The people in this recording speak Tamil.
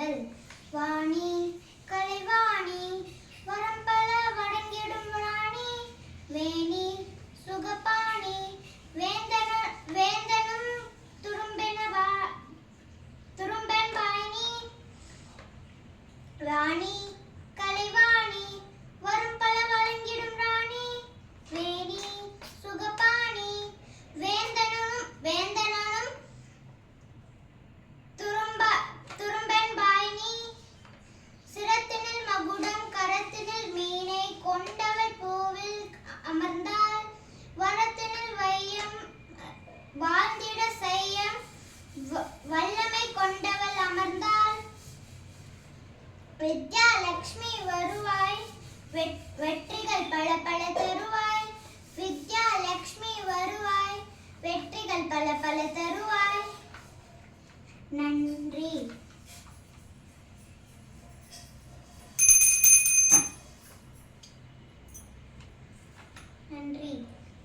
பாடல். வாணி கலைவாணி வரம்பல வணங்கிடும் ராணி வேணி சுகபாணி வேந்தனும் துரும்பென் வாய்னி ராணி கலைவாணி வரம்பல வணங்கிடும் ராணி வேணி சுகபாணி வேந்தனும் துரும்பென் வாய்னி சிரத்தினில் மகுடம் கரத்தினில் மீனை கொண்டவள் பூவில் அமர்ந்தாள் வரத்தினில் வையம் வாழ்ந்திட செய்யம் வல்லமை கொண்டவள் அமர்ந்தாள் வித்யாலட்சுமி வருவாய் வெற்றிகள் பல பல தருவாய் வித்யாலட்சுமி வருவாய் வெற்றிகள் பல பல தருவாய். நன்றி. நன்றி.